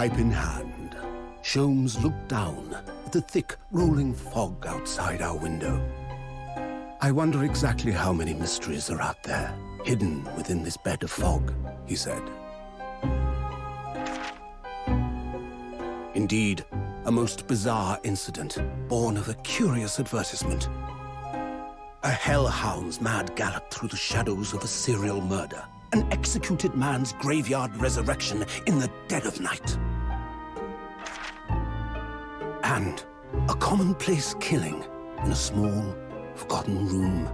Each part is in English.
Pipe in hand, Sholmes looked down at the thick, rolling fog outside our window. I wonder exactly how many mysteries are out there, hidden within this bed of fog, he said. Indeed, a most bizarre incident, born of a curious advertisement. A hellhound's mad gallop through the shadows of a serial murder. An executed man's graveyard resurrection in the dead of night. And a commonplace killing in a small, forgotten room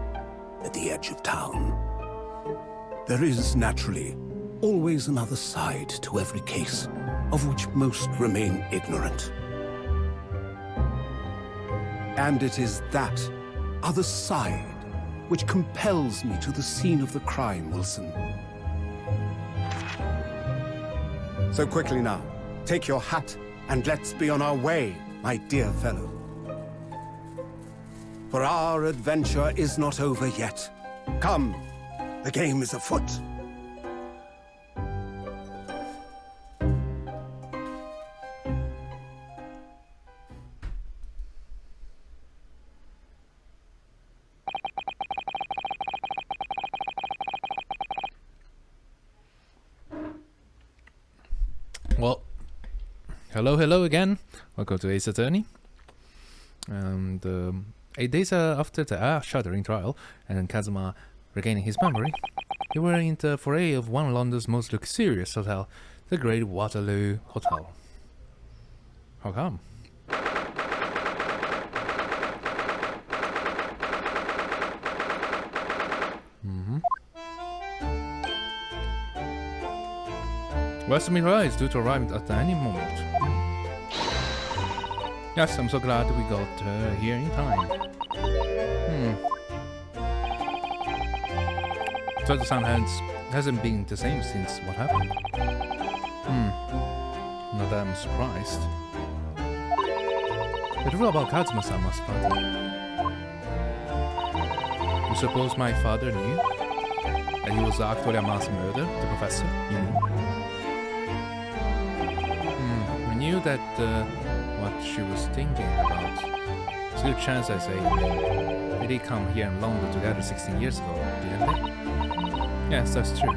at the edge of town. There is, naturally, always another side to every case, of which most remain ignorant. And it is that other side which compels me to the scene of the crime, Wilson. So quickly now, take your hat and let's be on our way, my dear fellow. For our adventure is not over yet. Come, the game is afoot. Well, hello again. Welcome to Ace Attorney. And 8 days after the shuddering trial, and Kazuma regaining his memory, they were in the foray of one of London's most luxurious hotel, the Great Waterloo Hotel. How come? Western Rise due to arrive at any moment. Yes, I'm so glad we got here in time. So the sound hasn't been the same since what happened. Not that I'm surprised. The rule about Kazuma-san must father. You suppose my father knew that he was actually a mass murderer, the professor, you mean? We knew that what she was thinking about. It's a good chance, I say. They did come here in London together 16 years ago, didn't they? Yes, that's true.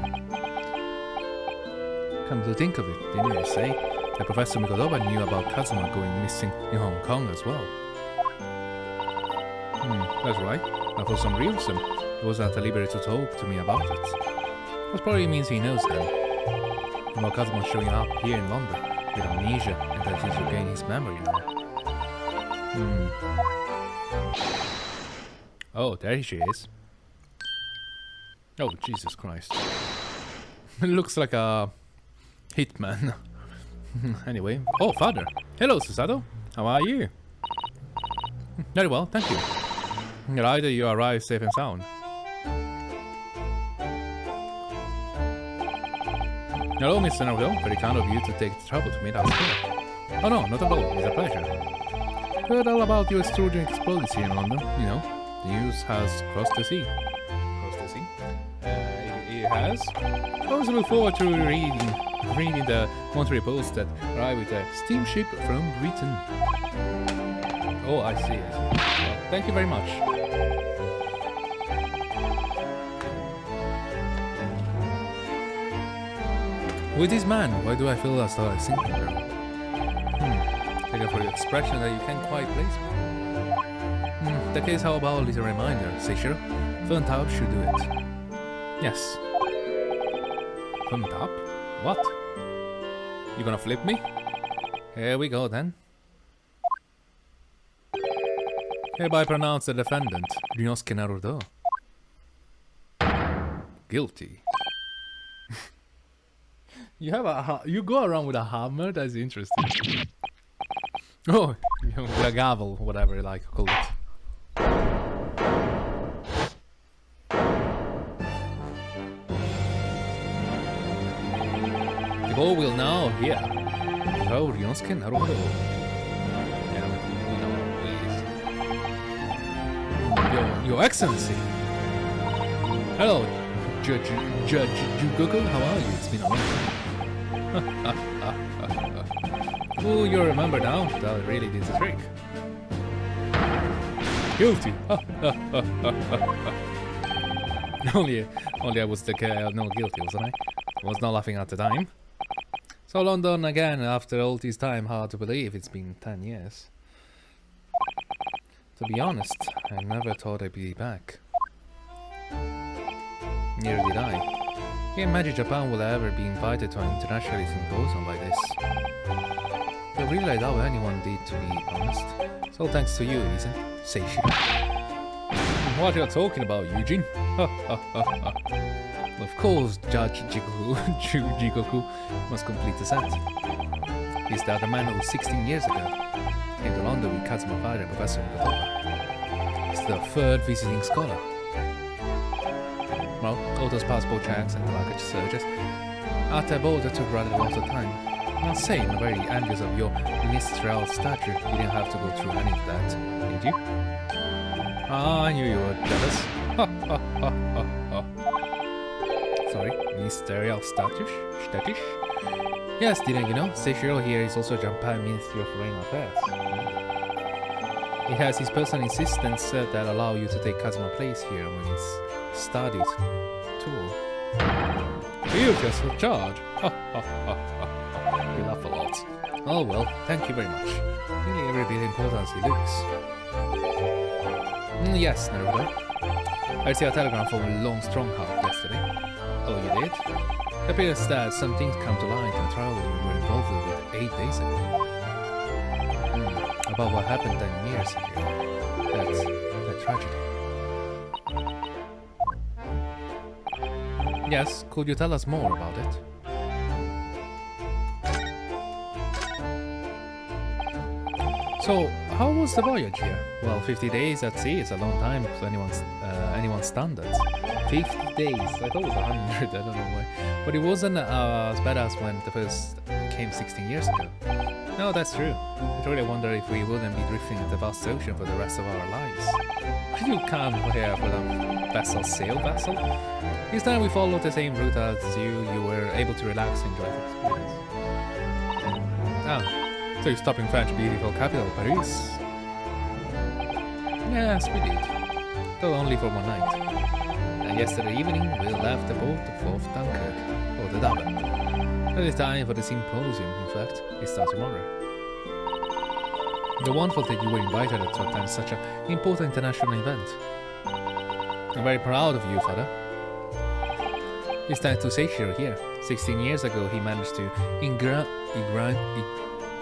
Come to think of it, didn't you say that Professor Mikodova knew about Kazuma going missing in Hong Kong as well? That's right. But for some reason, he was at the liberty to talk to me about it. That probably means he knows then. About Kazuma showing up here in London with amnesia and that he's regained his memory now. Oh, there she is. Oh, Jesus Christ. It looks like a hitman. Anyway. Oh, father. Hello, Susato. How are you? Very well, thank you. Either you arrived safe and sound. Hello, Mr. Naruhodo. Very kind of you to take the trouble to meet us here. Oh no, not at all. It's a pleasure. Heard all about your extraordinary exploits here in London. You know, the news has crossed the sea. Crossed the sea? It has. I also look forward to reading the Monterey Post that arrived with a steamship from Britain. Oh, I see. Well, thank you very much. With this man, why do I feel as though I've seen him? Thank you for your expression that you can't quite place me. In that case, how about a little reminder, Seishiro? Phone tap should do it. Yes. Phone tap? What? You gonna flip me? Here we go then. Hereby pronounce the defendant, Ryunosuke Naruhodo, guilty. You go around with a hammer? That's interesting. Oh, with a gavel, whatever you like to call it. The court will now hear how Ryunosuke Naruhodo. Your Excellency. Hello, Judge Jugoku. How are you? It's been a long time. Oh, you remember now? That really did the trick. Guilty. only I was no guilty, wasn't I? I was not laughing at the time. So London again after all this time. Hard to believe it's been 10 years. To be honest, I never thought I'd be back. Neither did I. Can't imagine Japan will ever be invited to an international symposium like this. I really doubt anyone did, to be honest. So thanks to you, isn't it? Seishiro. What are you talking about, Eugene? Of course, Judge Jigoku must complete the set. He's the other man who 16 years ago came to London with Kazuma father and Professor Kotoba. He's the third visiting scholar. Well, all those passport checks and luggage searches at the border took rather a lot of time. Not saying I'm very envious of your ministerial stature. You didn't have to go through any of that, did you? Ah, I knew you were jealous. Sorry, ministerial status? Yes, didn't you know? Seishiro here is also Japan Ministry of Foreign Affairs. He has his personal assistants that allow you to take Kazuma place here when he's studied tour. You just in charge. You laugh a lot. Oh well, thank you very much. Really every bit important as he looks. Yes, Naruhodo. I received a telegram from a long stronghold yesterday. Oh, you did? It appears that some things come to light in a trial you were involved with 8 days ago. About what happened 10 years ago. That's a tragedy. Yes, could you tell us more about it? So, how was the voyage here? Well, 50 days at sea is a long time to anyone's standards. 50 days, I thought it was 100, I don't know why. But it wasn't as bad as when the first came 16 years ago. No, that's true. I really wonder if we wouldn't be drifting in the vast ocean for the rest of our lives. Did you come here for a sail vessel? This time we followed the same route as you were able to relax and enjoy the experience. Ah, so you stopped in French beautiful capital, Paris? Yes, we did. Though only for one night. And yesterday evening we left the boat for Dunkirk, or the Dublin. It is time for the symposium, in fact. It starts tomorrow. The wonderful that you were invited to attend such an important international event. I'm very proud of you, Father. It's time to Seishiro here. 16 years ago he managed to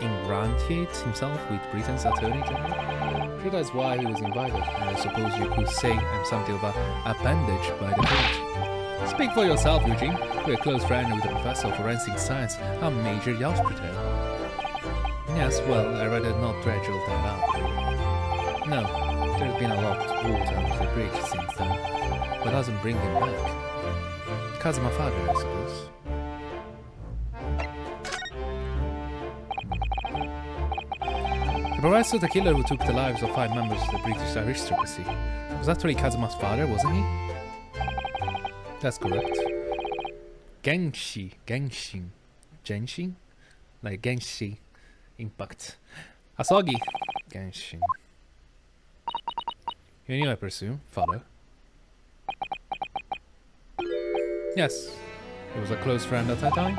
ingratiate himself with Britain's Attorney General. Sure, that's why he was invited, and I suppose you could say I'm something of an appendage by the court. Speak for yourself, Eugene. We're a close friend with the Professor of Forensic Science and Major Yalspritel. Yes, well, I'd rather not dredge all that out. No, there's been a lot of water under the bridge since then, but doesn't bring him back. Kazuma father, I suppose. The professor, the killer who took the lives of 5 members of the British aristocracy, was actually Kazuma's father, wasn't he? That's correct. Genshin? Like Genshi Impact. Asagi Genshin. You knew, I presume, father? Yes, he was a close friend at that time.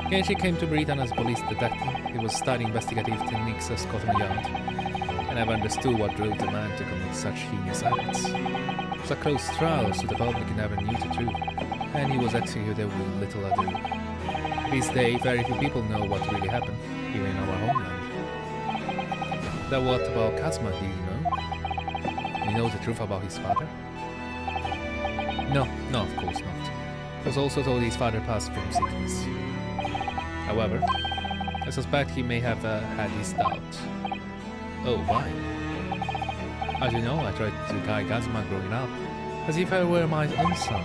Genshi came to Britain as a police detective. He was studying investigative techniques at Scotland Yard. I never understood what drove the man to commit such heinous acts. It was a close trial, so the public never knew the truth, and he was executed with little ado. This day, very few people know what really happened, even in our homeland. Then what about Kazuma, do you know? You know the truth about his father? No, of course not. He was also told his father passed from sickness. However, I suspect he may have had his doubts. Oh, why? As you know, I tried to guide Kazuma growing up, as if I were my own son.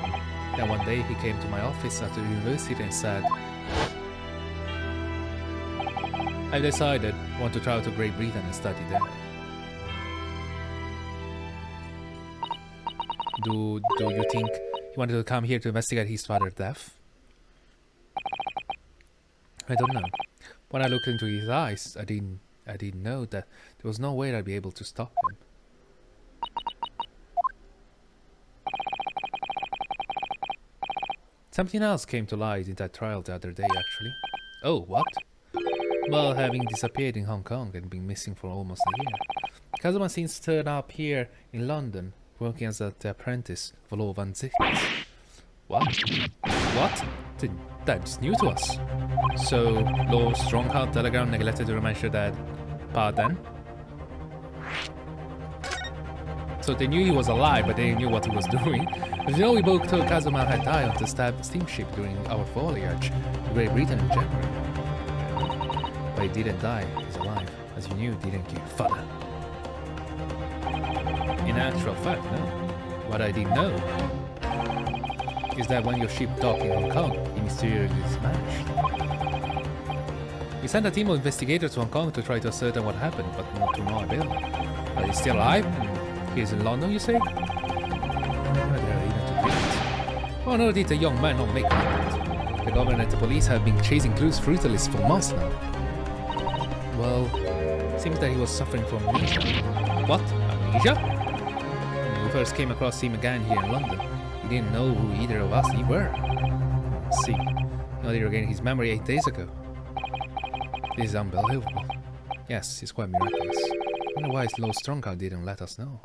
Then one day he came to my office at the university and said, I've decided I want to travel to Great Britain and study there. Do you think he wanted to come here to investigate his father's death? I don't know. When I looked into his eyes, I didn't know that there was no way I'd be able to stop him. Something else came to light in that trial the other day, actually. Oh, what? Well, having disappeared in Hong Kong and been missing for almost a year, Kazuma seems to turn up here in London, working as the apprentice for Law Van Zix. What? What? That's new to us. So, Law Strongheart Telegram neglected to remind your dad. Pardon? So they knew he was alive, but they didn't knew what he was doing. As you know, we both told Kazuma had died on the steamship during our voyage to Great Britain in January. But he didn't die, he's alive. As you knew, didn't you, father? In actual fact, no. What I didn't know is that when your ship docked in Hong Kong, he mysteriously vanished. We sent a team of investigators to Hong Kong to try to ascertain what happened, but not to no avail. But he's still alive? He's in London, you say? Oh no, did the young man not make contact? The government and the police have been chasing clues fruitless for months now. Well, seems that he was suffering from amnesia. What? Amnesia? When we first came across him again here in London, he didn't know who either of us were. See, he only regained his memory 8 days ago. This is unbelievable. Yes, it's quite miraculous. I wonder why his low Strongheart didn't let us know.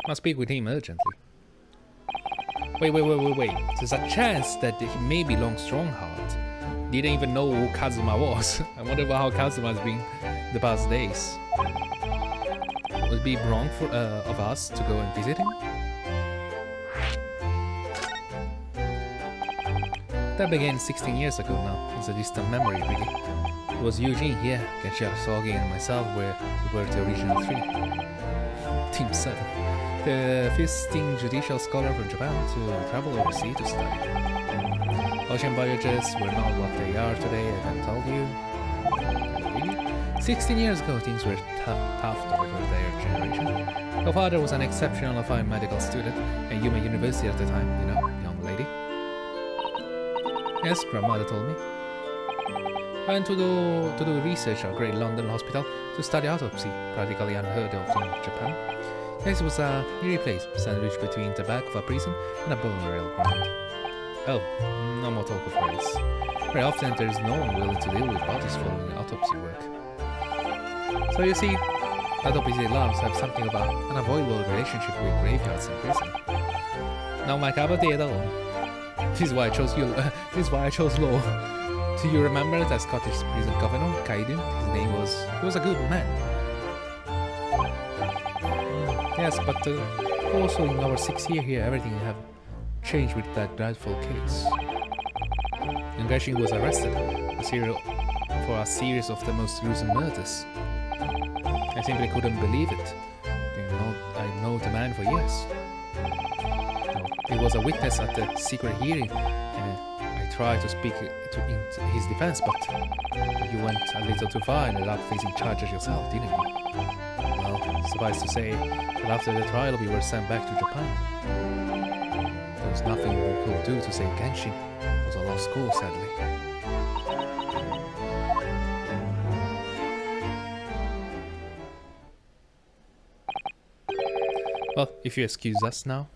Must speak with him urgently. Wait. There's a chance that he may be Long Strongheart. Didn't even know who Kazuma was. I wonder how Kazuma's been the past days. Would it be wrong for of us to go and visit him? That began 16 years ago now. It's a distant memory, really. It was Eugene here, Kenshia and myself where we were the original 3. Team 7. The visiting judicial scholar from Japan to travel overseas to study. Ocean voyages were not what they are today, I can tell you. Really? 16 years ago, things were tough to refer their generation. Your father was an exceptional fine medical student at Yuma University at the time, you know, young lady. Yes, grandmother told me. I went to do research at Great London Hospital to study autopsy, practically unheard of in Japan. Yes, it was a eerie place, sandwiched between the back of a prison and a burial ground. Oh, no more talk of race. Very often there is no one willing to deal with bodies following autopsy work. So you see, autopsy labs have something of an unavoidable relationship with graveyards and prison. Now my cup of tea at all. This is why I chose you. This is why I chose law. Do you remember that Scottish prison governor, Kaiden? His name was... He was a good man. Yes, but also in our 6th year here, everything have changed with that dreadful case. Ngashin was arrested for a series of the most gruesome murders. I simply couldn't believe it. I know the man for years. He was a witness at the secret hearing, and I tried to speak in his defense, but you went a little too far and ended up facing charges yourself, didn't you? Well, suffice to say that after the trial we were sent back to Japan. There was nothing we could do to save Genshin. It was a lost cause, sadly. Well, if you excuse us now.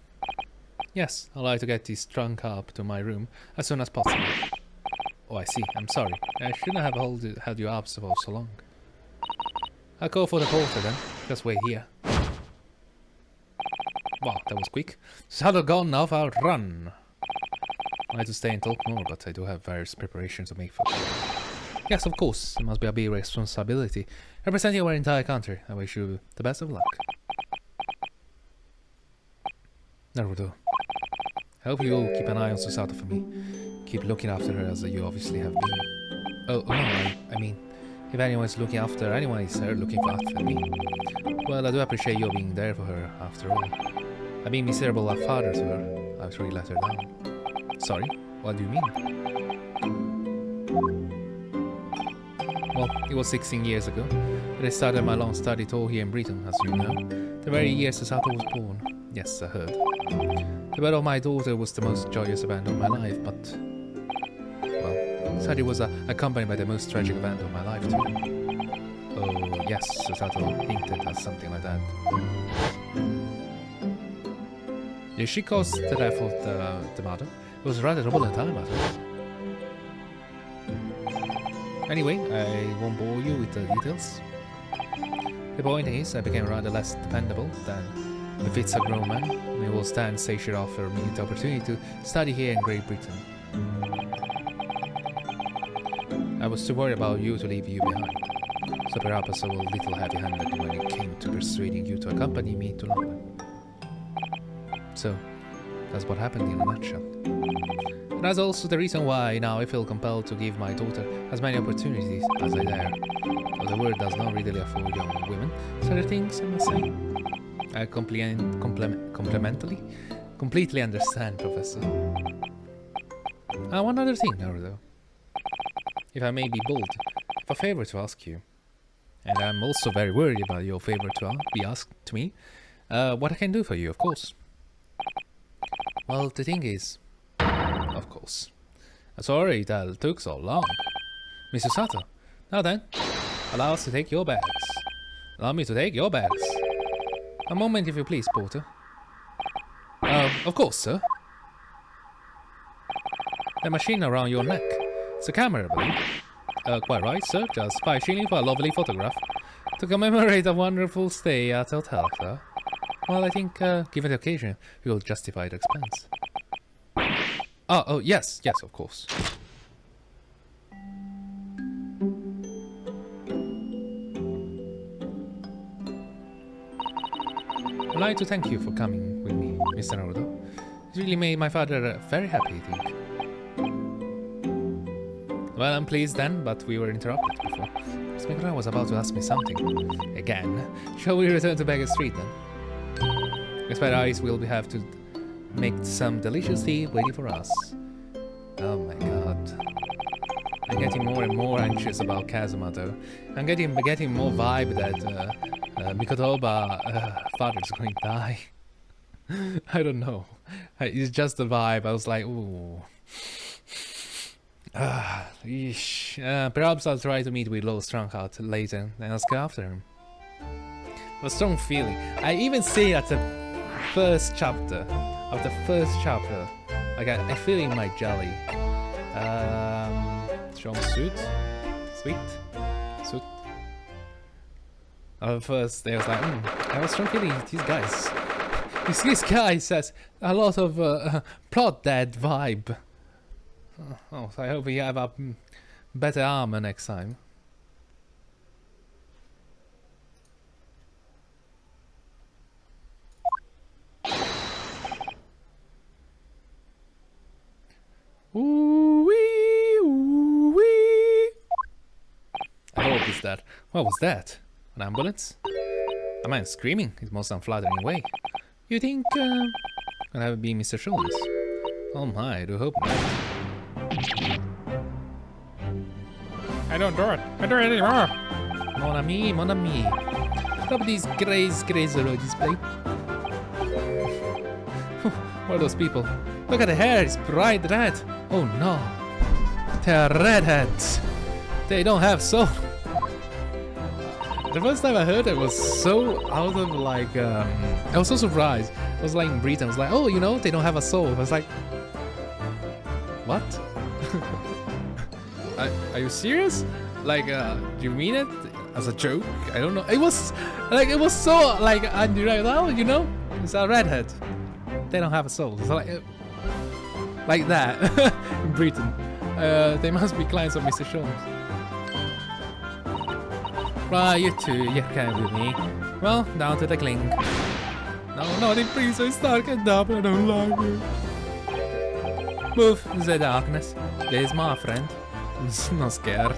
Yes, I'd like to get this trunk up to my room as soon as possible. Oh, I see. I'm sorry. I shouldn't have held you up for so long. I'll call for the porter then. Just wait here. Wow, that was quick. Saddle gone now, I'll run. I had to stay and talk more, but I do have various preparations to make for it. Yes, of course. It must be a big responsibility. Representing our entire country. I wish you the best of luck. Naruhodo. I hope you all keep an eye on Susato for me. Keep looking after her as you obviously have been. Oh no, I mean, if anyone's looking after anyone, it's her looking after me. Well, I do appreciate you being there for her, after all. I've been miserable as father to her. I've really let her down. Sorry? What do you mean? Well, it was 16 years ago that I started my long study tour here in Britain, as you know. The very year Susato was born. Yes, I heard. The birth of my daughter was the most joyous event of my life, but... well, Sadly was accompanied by the most tragic event of my life too. Oh yes, Susato hinted at something like that. Did she cause the death of the mother? It was rather turbulent time at all. Anyway, I won't bore you with the details. The point is, I became rather less dependable than befits a grown man. It was then Seishiro offered me the opportunity to study here in Great Britain. I was too worried about you to leave you behind, so perhaps I was a little heavy-handed when it came to persuading you to accompany me to London. So, that's what happened in a nutshell. And that's also the reason why now I feel compelled to give my daughter as many opportunities as I dare. Though the world does not readily afford young women certain things, I must say. I completely understand, Professor. One other thing, Naruto. If I may be bold, I have a favor to ask you. And I'm also very worried about your favor to be asked to me. What I can do for you, of course. Well, the thing is... Of course. I'm sorry that it took so long. Mr. Sato, now then, allow us to take your bags. Allow me to take your bags. A moment if you please, Porter. Of course, sir. The machine around your neck. It's a camera, I believe. Quite right, sir. Just 5 shillings for a lovely photograph. To commemorate a wonderful stay at the hotel, sir. Well, I think, given the occasion, we will justify the expense. Oh, yes, of course. I'd like to thank you for coming with me, Mr. Naruto. It really made my father very happy, I think. Well, I'm pleased then, but we were interrupted before. Smigura was about to ask me something. Again. Shall we return to Beggar Street then? Despite eyes, we'll have to make some delicious tea waiting for us. Oh my god. I'm getting more and more anxious about Kazuma though. I'm getting more vibe that Mikotoba father's going to die. I don't know. It's just the vibe. I was like, ooh. Perhaps I'll try to meet with Lord Strongheart later and ask after him. A strong feeling. I even say at the first chapter. Like I feel in my jelly. Strong suit. First they was like, I have a strong feeling these guys. This guy says a lot of plot dead vibe. Oh, so I hope we have a better armor next time. Ooh-wee, ooh-wee. I hope it's that. What was that? An ambulance? A man screaming his most unflattering way. You think could have been Mr. Sholmes? Oh my, I do hope not. I don't do it. I don't anymore. Mon ami. Stop these crazy road display. What are those people? Look at the hair, it's bright red. Oh no. They're redheads. They don't have soul. The first time I heard it was so out of like, I was so surprised. I was like in Britain, I was like, oh, you know, they don't have a soul. I was like, what? Are you serious? Like, do you mean it as a joke? I don't know. It was so like undeniable, you know? It's a redhead. They don't have a soul. It's like that in Britain. They must be clients of Mr. Sholmes. Right, you two, you came with me. Well, down to the cling. No, not in prison, it's dark and dark, I don't like it. Move, the darkness. There's my friend. Not scared.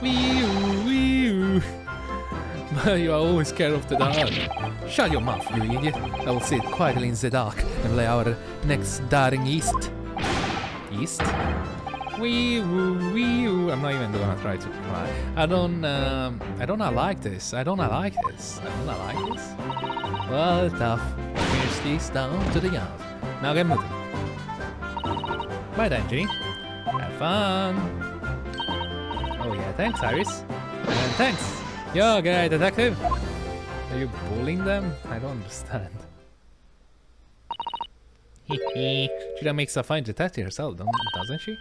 Wee-oo. But you are always scared of the dark. Shut your mouth, you idiot. I will sit quietly in the dark and play our next darling east. East? Wee-oo. I'm not even gonna try to cry. I don't like this. Well, tough. Finish this down to the yard. Now get moving. Bye then, Ginny. Have Have fun. Oh yeah, thanks, Iris. And thanks. Yo, guy detective. Are you bullying them? I don't understand. Hehe. She makes a fine detective herself, doesn't she?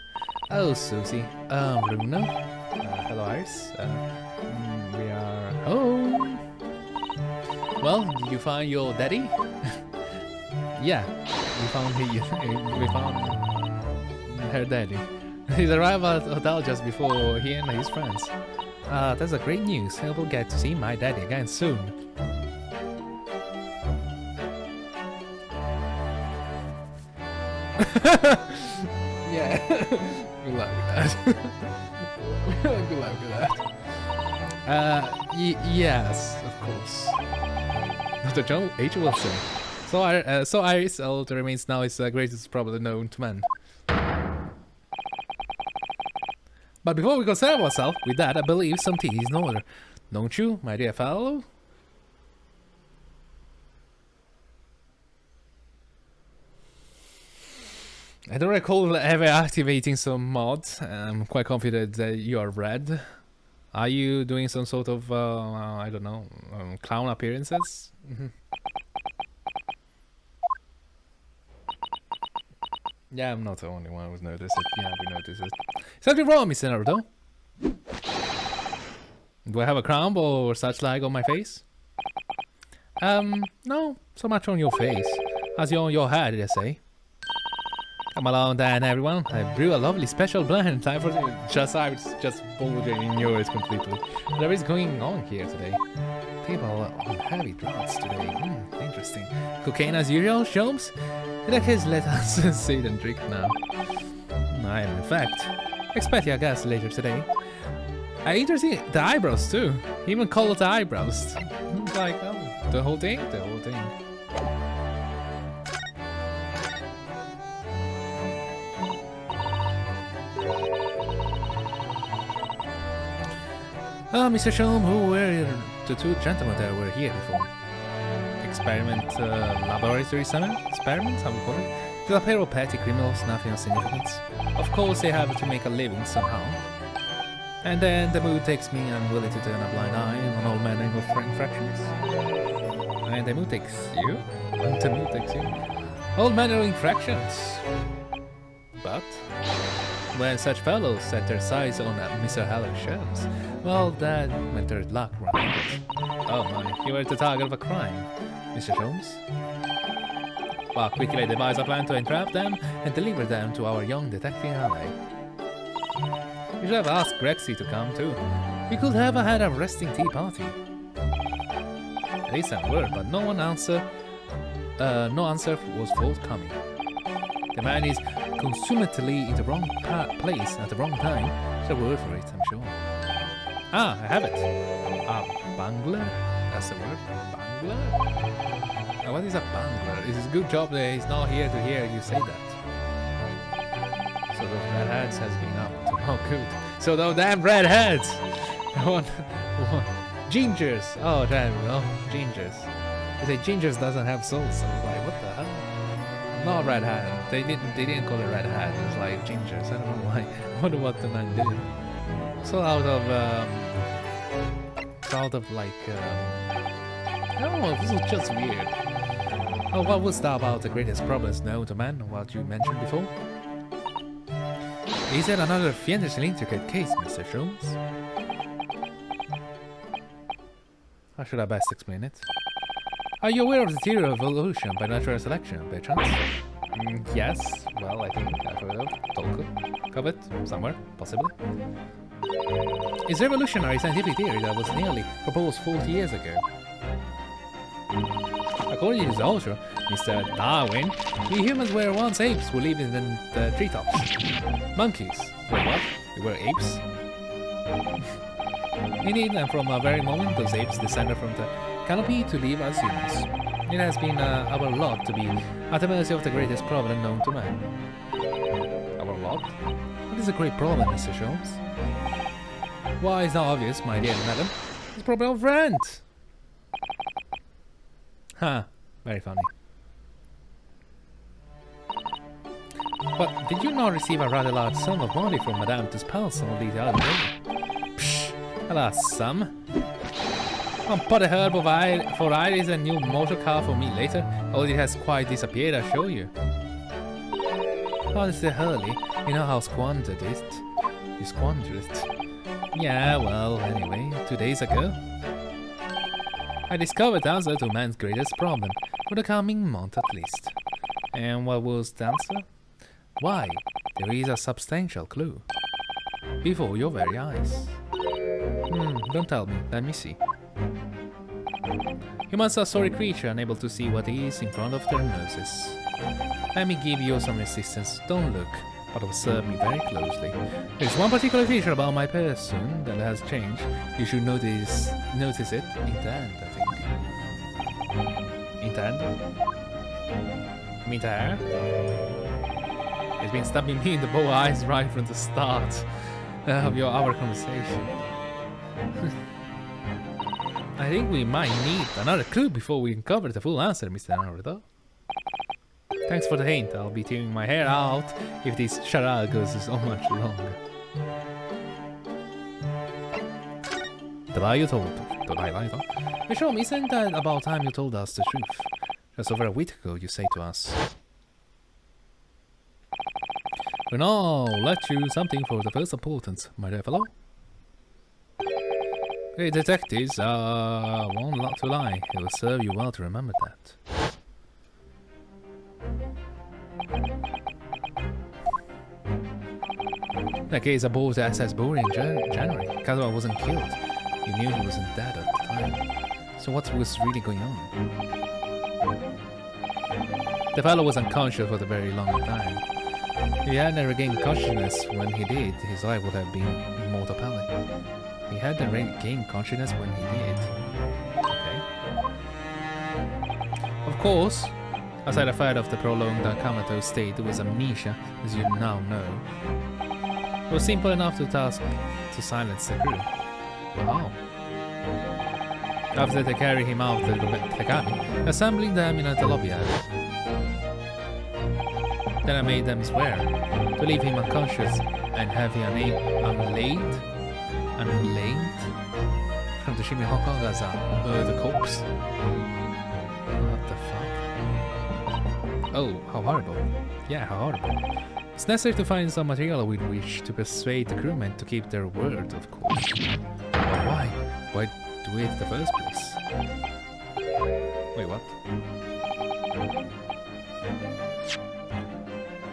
Oh, Susie. Bruno. Hello, Iris. We are home. Well, did you find your daddy? Yeah, we found her daddy. He's arrived at the hotel just before he and his friends. That's a great news. I will get to see my daddy again soon. Yeah, good luck with that. Good luck with that. Yes, of course. Dr. John H. Wilson. So Iris all that remains now is the greatest problem known to man. But before we concern ourselves with that, I believe some tea is in order. Don't you, my dear fellow? I don't recall ever activating some mods. I'm quite confident that you are red. Are you doing some sort of, I don't know, clown appearances? Yeah, I'm not the only one who's noticed it. Yeah, we noticed it. Something wrong, Mr. Naruto? Do I have a crown or such like on my face? No, so much on your face as you're on your head, I say. Come along then, everyone. I brew a lovely special blend. Time for I was just bulging in yours completely. What is going on here today? People on heavy drugs today. Interesting. Cocaine as usual, Sholmes? In that case, let us sit and drink now. I am, in fact, expecting a guest later today. Interesting. The eyebrows too. Even colored the eyebrows. Like, oh, the whole thing? The whole thing. Mr. Sholm, who were the two gentlemen that were here before? Experiment, laboratory summon? Experiments, how we call it? They are a pair of petty criminals, nothing of significance. Of course, they have to make a living somehow. And then the mood takes me, I'm willing to turn a blind eye on all manner of infractions. And the mood takes you? And the mood takes you? All manner of infractions. But when such fellows set their sights on Mr. Hallock Shells, well, that meant their luck ran. Oh my, you were the target of a crime, Mr. Sholmes. Well, quickly devise a plan to entrap them and deliver them to our young detective ally. You should have asked Grexy to come too. We could have had a resting tea party. At least a word, but no answer was forthcoming. The man is consummately in the wrong place at the wrong time. There's a word for it, I'm sure. Ah, I have it. Bungler? That's the word? Bungler? What is a bungler? It's a good job that he's not here to hear you say that. So those redheads has been up. Oh, good. So those damn redheads! Gingers! Oh, damn, no. Gingers. They say gingers doesn't have souls, so I was like, what the hell? Not red hat. They didn't call it red hat. It was like gingers. I don't know why. I wonder what the man did. So out of like I don't know. This was just weird. Oh, what was that about the greatest problems known to man? What you mentioned before? Is it another fiendishly intricate case, Mr. Sholmes? How should I best explain it? Are you aware of the theory of evolution by natural selection, by chance? Yes. Well, I think I've heard of talk of it somewhere, possibly. It's a revolutionary scientific theory that was nearly proposed 40 years ago. According to his author, Mr. Darwin, we humans were once apes who lived in the treetops. Monkeys. Wait, what? We were apes? Indeed, and from a very moment, those apes descended from the canopy to live as humans. It has been our lot to be at the mercy of the greatest problem known to man. Our lot? What is a great problem, Mr. Sholmes? Why, it's not obvious, my dear madam. It's a problem of rent! Huh, very funny. But did you not receive a rather large sum of money from Madame Tuspals only the other day? Psh, a large sum? Put a herb for Iris and new motor car for me later. Oh, it has quite disappeared, I show you. Honestly, Hurley, you know how squandered it. You squandered it. Yeah, well, anyway, 2 days ago, I discovered the answer to man's greatest problem, for the coming month at least. And what was the answer? Why, there is a substantial clue. Before your very eyes. Don't tell me, let me see. Humans are sorry creatures, unable to see what is in front of their noses. Let me give you some assistance. Don't look, but observe me very closely. There's one particular feature about my person that has changed. You should notice it in the end, I think. In the end? Me there? It's been stabbing me in the bow eyes right from the start of our conversation. I think we might need another clue before we uncover the full answer, Mr. Naruhodo. Thanks for the hint. I'll be tearing my hair out if this charade goes so much longer. Mishom, isn't that about time you told us the truth? Just over a week ago, you say to us. Well, now, let's choose something for the first importance, my dear fellow. Hey, detectives, won't lot to lie. It will serve you well to remember that. That case aboard the SS Bory in January. Kazuha wasn't killed. You knew he wasn't dead at the time. So what was really going on? The fellow was unconscious for a very long time. If he had never gained consciousness when he did, his life would have been in mortal peril. He hadn't gained consciousness when he did. Okay. Of course, a side effect of the prolonged comatose state was amnesia, as you now know. It was simple enough to task to silence the crew. Wow. After they carried him out of the cabin, assembling them in the lobby area. Then I made them swear to leave him unconscious and have him unlaid from the Shimihoko as a murder corpse. What the fuck? Oh, how horrible. Yeah, how horrible. It's necessary to find some material with which to persuade the crewmen to keep their word, of course. But why? Why do it in the first place? Wait, what?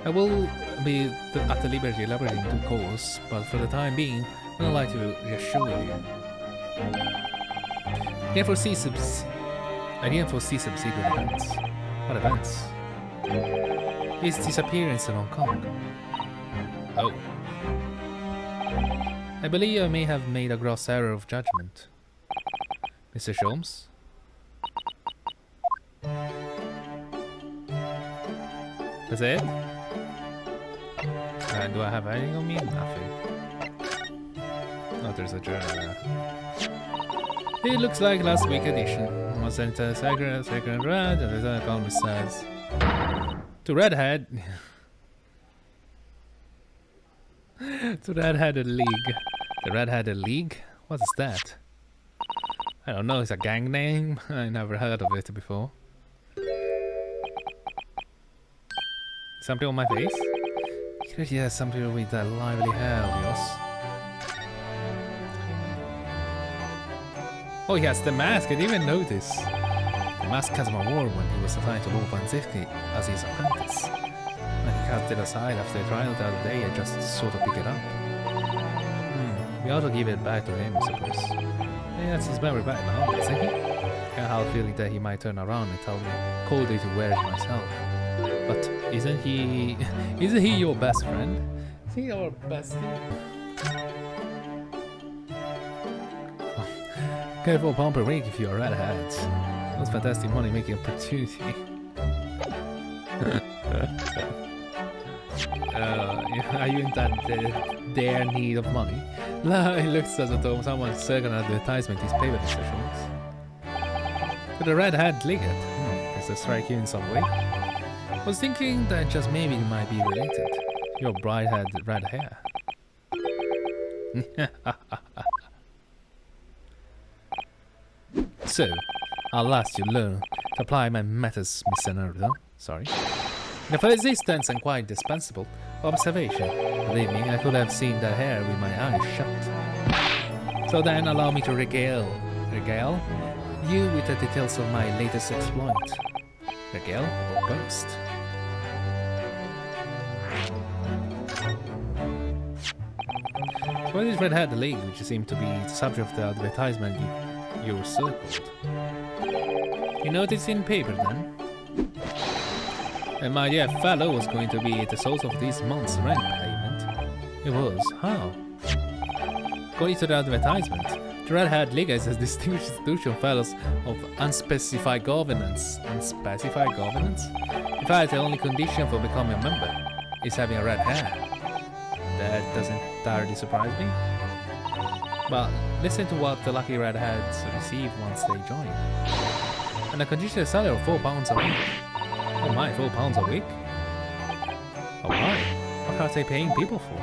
I will be at the liberty elaborating due course, but for the time being, I'd like to reassure you. I didn't foresee subsequent events. What events? His disappearance in Hong Kong. Oh. I believe I may have made a gross error of judgment. Mr. Sholmes? That's it? Do I have anything on me? Nothing. Oh, there's a journal there. It looks like last week edition. Wasn't second red, and the columnist says to Redhead. To Red-Headed League. The Red-Headed League? What is that? I don't know, it's a gang name. I never heard of it before. Something on my face? Yeah, something with that lively hair of yours. Oh, he has the mask, I didn't even notice. The mask Kazuma wore when he was assigned to Lord Van Zifke as his apprentice. When he cast it aside after the trial the other day, I just sort of picked it up. We ought to give it back to him, I suppose. Yeah, that's his memory back now, isn't he? Can't help feeling that he might turn around and tell me coldly to wear it myself. But isn't he your best friend? Is he your bestie? Careful pump a rig if you're a redhead. That's fantastic money making opportunity. Are you in that dire need of money? It looks as though someone's second advertisement is paper decisions. But the red-haired ligget, does that strike you in some way? Was thinking that just maybe it might be related. Your bride had red hair. So, at last you learn to apply my methods, Mr. Naruhodo. Sorry. The persistence and quite dispensable observation. Believe me, I could have seen that hair with my eyes shut. So then allow me to regale you with the details of my latest exploit. Regale or boast? What is Red Hat League, which seemed to be the subject of the advertisement you circled? You noticed in paper then? And my dear fellow was going to be the source of this month's rent payment. It was. How? According to the advertisement, the Red Hat League is a distinguished institution of fellows of unspecified governance. Unspecified governance? In fact, the only condition for becoming a member is having a red hair. That doesn't entirely surprise me. But listen to what the lucky red hats receive once they join. And a conditional salary of £4 a week. Oh my, £4 a week? Oh why? What are they paying people for?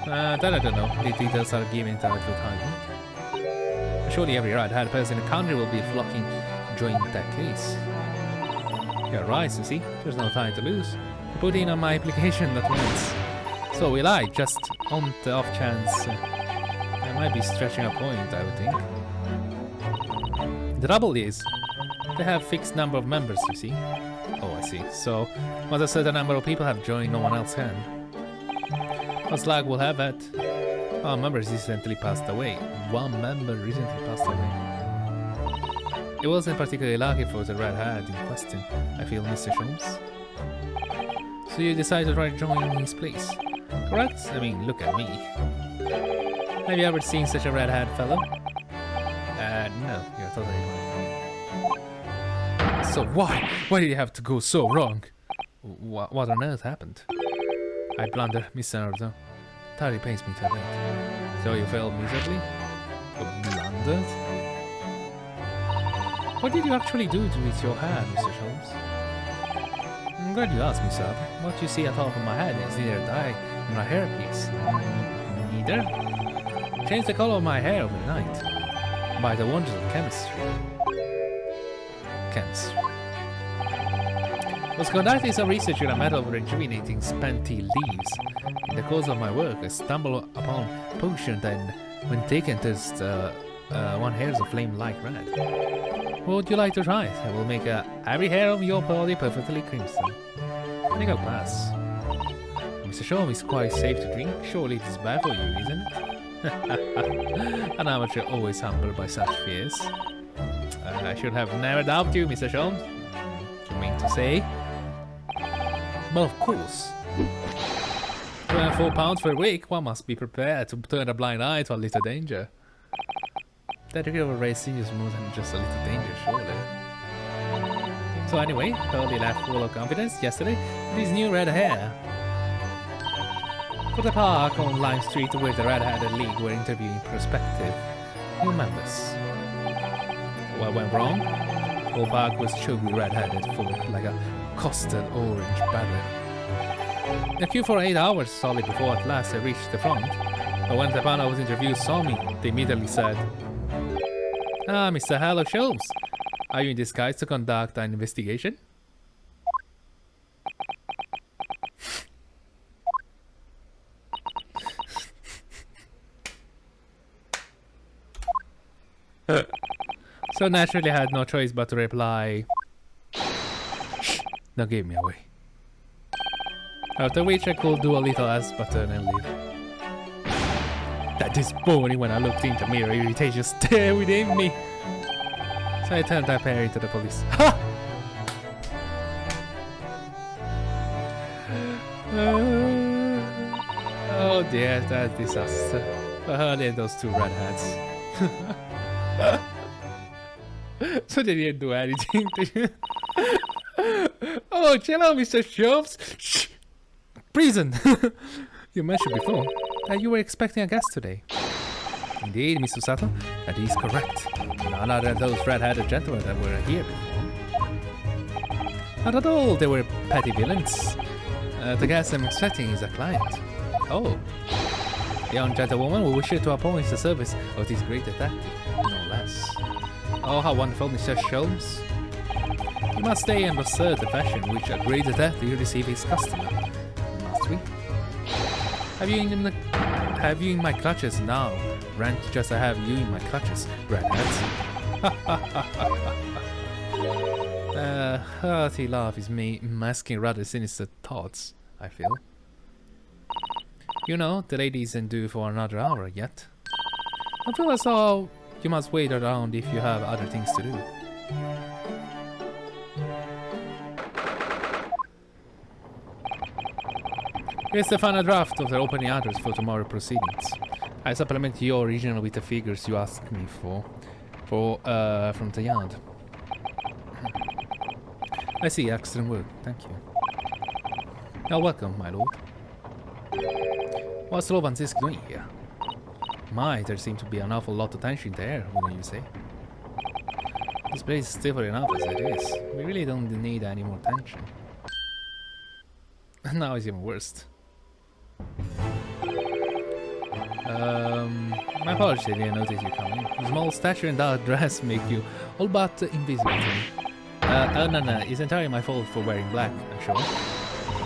That I don't know. The details are given to advertisement. Surely every red hat person in the country will be flocking to join that case. You're right, Susie. There's no time to lose. Put in on my application at once. So will I, just on the off chance. I might be stretching a point, I would think. The trouble is, they have fixed number of members, you see. Oh, I see. So, once a certain number of people have joined, no one else can. As luck will have it, our member recently passed away. One member recently passed away. It wasn't particularly lucky for the red hat in question, I feel, Mr. Sholmes. So you decided to try to join in his place, correct? I mean, look at me. Have you ever seen such a red hat fellow? No, you're totally wrong. So why? Why did you have to go so wrong? What on earth happened? I blundered, Mr. Naruhodo. Entirely pains me to admit. So you failed miserably? Or blundered? What did you actually do with your hair, Mr. Sholmes? I'm glad you asked me, sir. What you see at top of my head is neither dye nor a hairpiece. Neither? Changed the color of my hair overnight. By the wonders of chemistry. Was conducting some research with a method of rejuvenating spent tea leaves. In the course of my work, I stumbled upon a potion that, when taken, turns one hair of flame like red. Would you like to try it? I will make every hair of your body perfectly crimson. I think I'll pass. Mr. Sholmes is quite safe to drink. Surely it is bad for you, isn't it? An amateur always hampered by such fears. I should have never doubted you, Mr. Sholmes. You mean to say? Well, of course. £4 per week, one must be prepared to turn a blind eye to a little danger. That degree of racing is more than just a little danger, surely. So anyway, Pearly left full of confidence yesterday with his new red hair. For the park on Lime Street where the Red Hat League were interviewing prospective new members. What went wrong? The whole park was choked with red-headed folk like a custard orange barrel. I queued for 8 hours solid before at last I reached the front. But when the panel was interviewed saw me, they immediately said, "Ah, Mr. Sherlock Sholmes, are you in disguise to conduct an investigation?" So naturally I had no choice but to reply, "Shh, don't give me away." After which I could do a little ass button and leave. That this morning when I looked in the mirror, irritation stared within me. So I turned that pair into the police. Ha! Oh dear, that disaster. For Hurley and those two red hats. So they didn't do anything. Oh, chill out, Mr. Sholmes. Shh! Prison! You mentioned before that you were expecting a guest today. Indeed, Mr. Sato, that is correct. None other than those red-headed gentlemen that were here before. Not at all, they were petty villains. The guest I'm expecting is a client. Oh. Young gentlewoman, we wish you to appoint the service of this great detective, no less. Oh, how wonderful, Mr. Sholmes. You must stay and observe the fashion which a great detective receives his customer. Must we? Have you in my clutches now, Rant, just I have you in my clutches, redheads. Hearty laugh is me masking rather sinister thoughts, I feel. You know, the lady isn't due for another hour yet. I feel as though you must wait around if you have other things to do. Here's the final draft of the opening address for tomorrow's proceedings. I supplement your original with the figures you asked me for from the yard. I see, excellent work, thank you. Now welcome, my lord. What's Lovanzisk doing here? My, there seems to be an awful lot of tension there, wouldn't you say? This place is stiffer enough as it is. We really don't need any more tension. Now it's even worse. My apologies, I didn't notice you coming. The small stature and dark dress make you all but invisible to me. Oh no, it's entirely my fault for wearing black, I'm sure.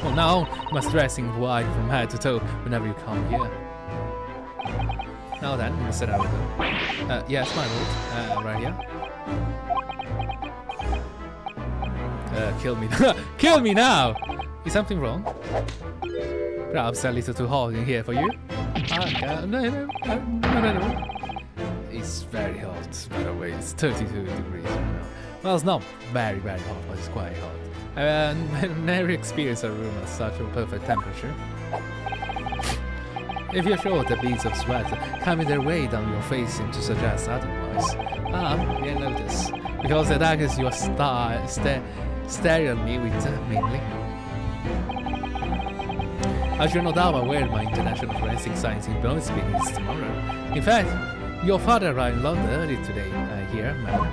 Well now, you must dress in white from head to toe whenever you come here. Now then, Mr. Naruhodo. Yes, my lord. Right here. Kill me. Kill me now! Is something wrong? Perhaps a little too hot in here for you? No. It's very hot, by the way. It's 32 degrees right now. Well, it's not very, very hot, but it's quite hot. I've never experienced a room at such a perfect temperature. If you're sure the beads of sweat coming their way down your face seem to suggest otherwise. You notice. Because the daggers you are staring at me with mainly. As you're no doubt aware, my International Forensic Science Immerse begins tomorrow. In fact, your father arrived in London early today, here, madam.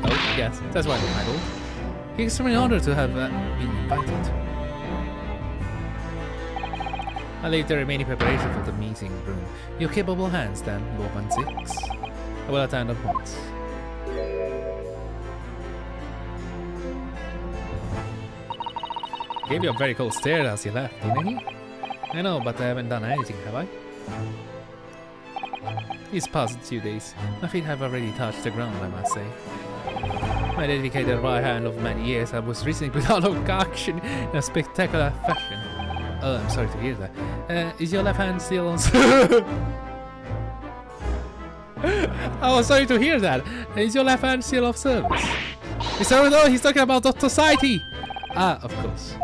Oh, yes, that's right, my lord. He's extremely honored to have been invited. I'll leave the remaining preparation for the meeting room. Your capable hands, then, Lord Van Six. I will attend at once. Gave you a very cold stare as you left, didn't he? I know, but I haven't done anything, have I? These past 2 days, my feet have already touched the ground, I must say. My dedicated right hand of many years, I was recently put out of action in a spectacular fashion. Oh, I'm sorry to hear that. Is your left hand still on... Oh, sorry to hear that. Is your left hand still off service? Mr. Naruhodo, he's talking about Dr. Society! Ah, of course.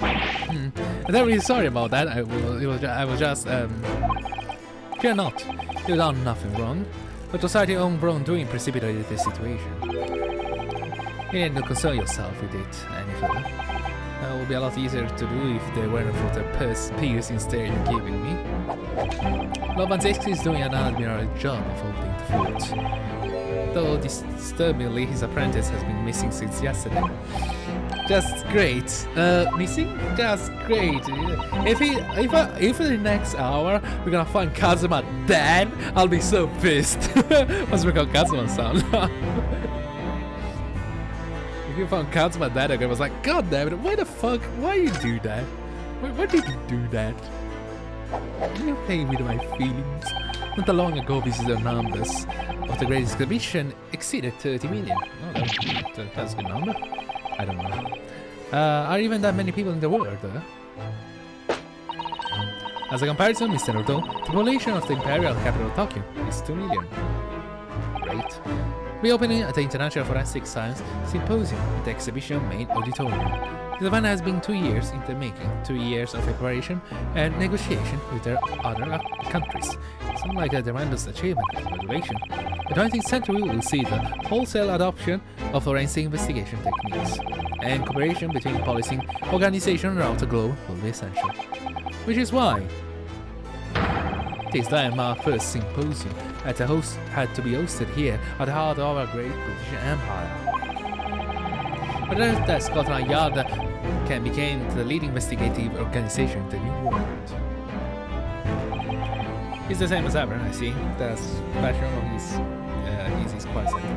I'm not really sorry about that. I was just, fear not. You've done nothing wrong. But society's own wrongdoing precipitated this situation. You need to concern yourself with it any further. It would be a lot easier to do if they weren't for the piercing stare you're giving me. Lord Van Six is doing an admirable job of holding the fort. Though disturbingly, his apprentice has been missing since yesterday. Just great. Missing? Just great. If in the next hour we're gonna find Kazuma dead, I'll be so pissed. What's we call Kazuma sound? If you found Kazuma dead, I was like, God damn it, why the fuck? Why you do that? Why did you do that? You play with my feelings. Not too long ago, visitor numbers of the Great Exhibition exceeded 30 million. Oh, that's a good number. I don't know. Are even that many people in the world? As a comparison, Mr. Naruhodo, the population of the imperial capital Tokyo is 2 million. Great. Reopening at the International Forensic Science Symposium in the exhibition main auditorium. The event has been 2 years in the making, 2 years of preparation and negotiation with their other countries. Sounds like a tremendous achievement and regulation. The 20th century will see the wholesale adoption of forensic investigation techniques, and cooperation between policing organizations around the globe will be essential. Which is why this landmark first symposium had to be hosted here at the heart of our great British Empire. But then that Scotland Yard can become the leading investigative organization in the new world. It's the same as ever, I see. That's passion is quite simple.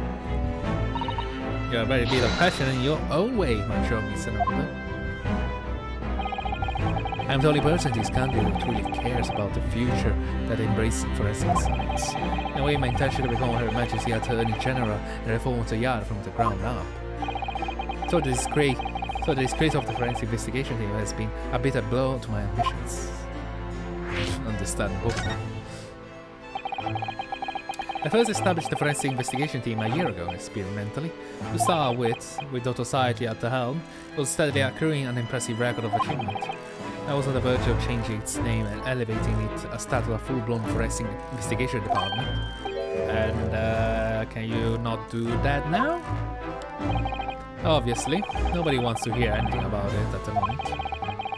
You're a very bit of passion in your own way, my sure Mr. Naruhodo. I'm the only person in this country who truly cares about the future that embraces forensic science. In a way, my intention to become Her Majesty Attorney General and reform the yard from the ground up. So the disgrace of the forensic investigation team has been a bitter blow to my ambitions. Understandable. I first established the forensic investigation team a year ago, experimentally. To start with Dr. Society at the helm, it was steadily accruing an impressive record of achievement. I was on the verge of changing its name and elevating it a status of a full-blown forensic investigation department. And can you not do that now? Obviously, nobody wants to hear anything about it at the moment.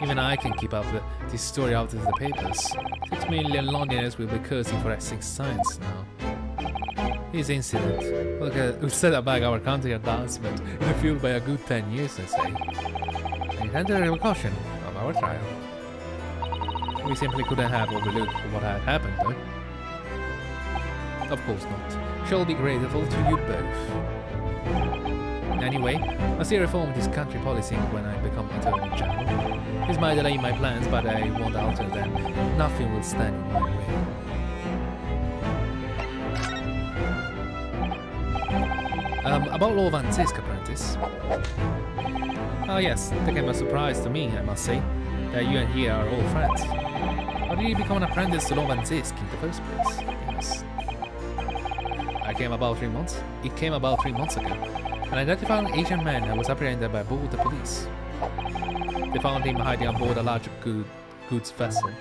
Even I can keep up this story out of the papers. 6 million Londoners will be cursing forensic science now. This incident will set back our country advancement in the field by a good 10 years, I say. And it ended a repercussion of our trial. We simply couldn't have overlooked what had happened, though. Of course not. Shall be grateful to you both. Anyway, I still reform this country policy when I become Attorney General. This might delay my plans, but I won't alter them. Nothing will stand in my way. About Law Van Zisk, apprentice. Oh yes, that came as a surprise to me, I must say, that you and he are all friends. How did you become an apprentice to Law Van Zisk in the first place? Yes. It came about 3 months ago. An identified Asian man that was apprehended by border police. They found him hiding on board a large goods vessel.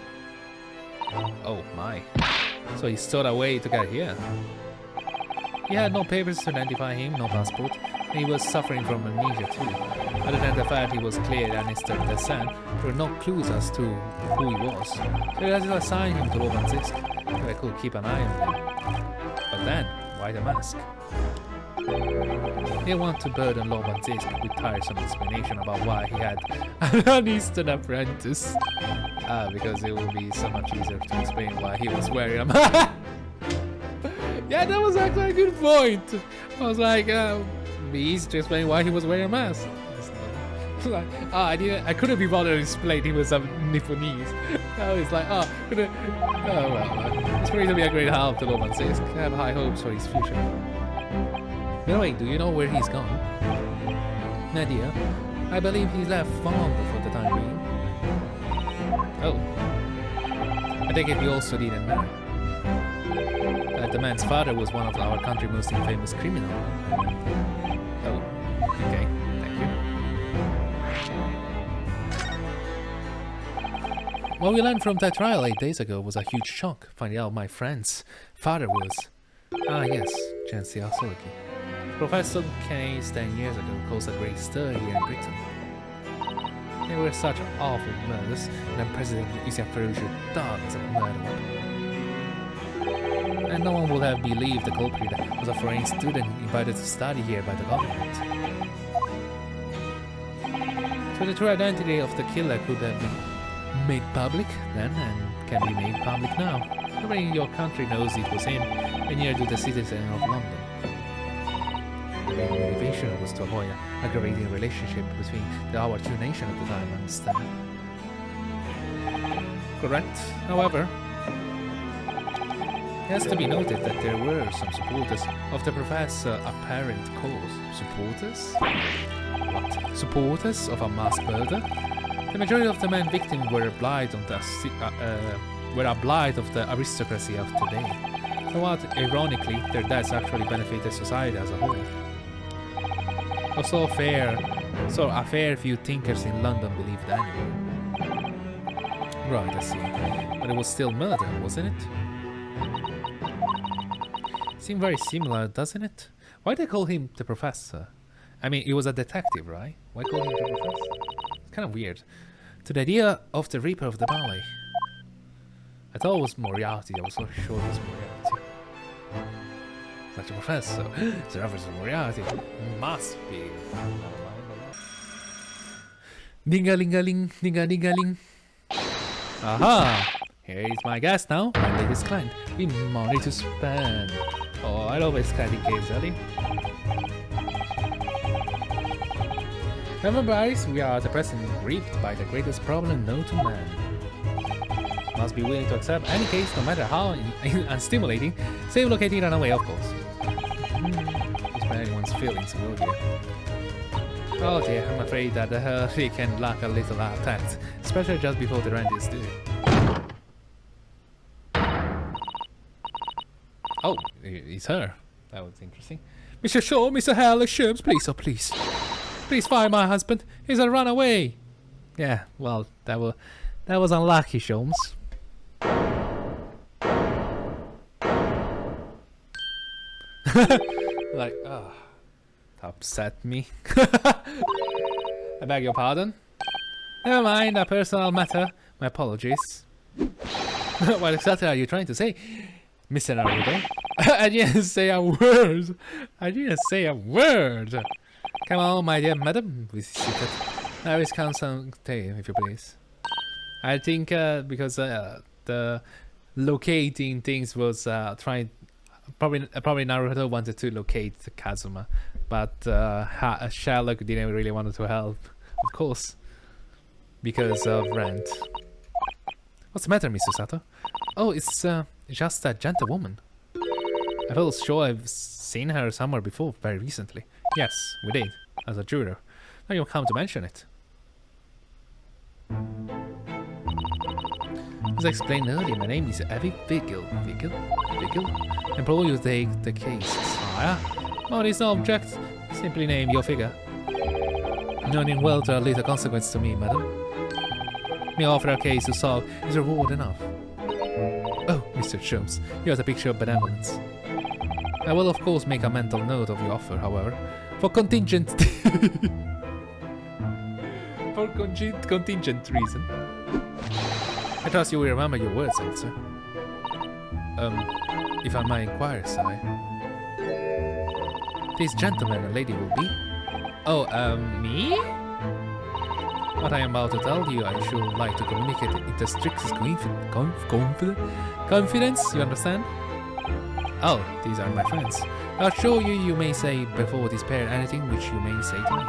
Oh my. So he stowed away to get here. He had no papers to identify him, no passport, and he was suffering from amnesia too. Other than the fact he was cleared and Mr. Descent, there were no clues as to who he was. So he had to assign him to Law Van Zisk, so I could keep an eye on him. But then, why the mask? They want to burden Law Van Zisk with tiresome explanation about why he had an Eastern apprentice. Because it will be so much easier to explain why he was wearing a mask. Yeah, that was actually a good point. I was like, be easy to explain why he was wearing a mask. Like, I couldn't be bothered to explain he was a Nipponese. I was like, well, it's going to be a great help to Law Van Zisk. I have high hopes for his future. By the way, do you know where he's gone? No idea. I believe he's left Fondo for the time being. Oh. I think you also didn't know. The man's father was one of our country's most infamous criminals. Oh, okay, thank you. What we learned from that trial 8 days ago was a huge shock, finding out my friend's father was... yes, Chancellor Asoki. Professor case 10 years ago caused a great stir here in Britain. There were such awful murders, and unprecedented using a ferocious darkness of murder weapon. And no one would have believed the culprit was a foreign student invited to study here by the government. So the true identity of the killer could have been made public then, and can be made public now. Nobody in your country knows it was him, and neither do the citizens of London. The main motivation was to avoid an aggravating relationship between our two nations at the time, I understand. Correct, however. It has to be noted that there were some supporters of the professor's apparent cause. Supporters? What? Supporters of a mass murder? The majority of the men victims were a blight of the aristocracy of today. Somewhat ironically, their deaths actually benefited society as a whole. Also a fair few thinkers in London believed anyway. Right, I see. But it was still murder, wasn't it? Seems very similar, doesn't it? Why they call him the professor? I mean, he was a detective, right? Why call him the professor? It's kind of weird. To the idea of the Reaper of the Ballet. I thought it was Moriarty. I was so sure it was Moriarty. Such a professor. Sir Professor Moriarty. Must be. Ding-a-ling-a-ling, ding-a-ding-a-ling. Aha! Here is my guest now, my latest client. We money to spend. Oh, I always candy games early. Remember, guys, we are at the present gripped by the greatest problem known to man. Must be willing to accept any case, no matter how unstimulating. Save, locate, run away, of course. Spare anyone's feelings, will you? Oh dear, I'm afraid that we can lack a little tact, especially just before the rent is due. Oh, it's her. That was interesting. Mr. Shaw, Mr. Hell, Shubs, please, oh please. Please fire my husband. He's a runaway. Yeah, well, that was unlucky, Sholmes. Like, upset me. I beg your pardon. Never mind, a personal matter. My apologies. What exactly are you trying to say, Mr. Naruhodo? I didn't say a word. I didn't say a word. Come on, my dear madam. I will count some tea, if you please. I think because the locating things was trying. Probably Naruhodo wanted to locate Kazuma, but Sherlock didn't really want to help, of course, because of rent. What's the matter, Mr. Sato? Oh, it's just a gentlewoman. I felt sure I've seen her somewhere before, very recently. Yes, we did, as a juror. Now you come to mention it. As I explained earlier, my name is Evie Vigil. Vigil? Employ you take the case, sire. What is the object? Simply name your figure. Knowing well to a little consequence to me, madam. Me offer a case to solve is reward enough. Oh, Mr. Sholmes, you have a picture of benevolence. I will of course make a mental note of your offer, however, for contingent contingent reason. I trust you will remember your words, also. If I might inquire, sire. This gentleman and lady will be? Oh, me? What I am about to tell you, I should like to communicate in the strictest confidence, you understand? Oh, these are my friends. I'll show you, you may say before despair anything which you may say to me.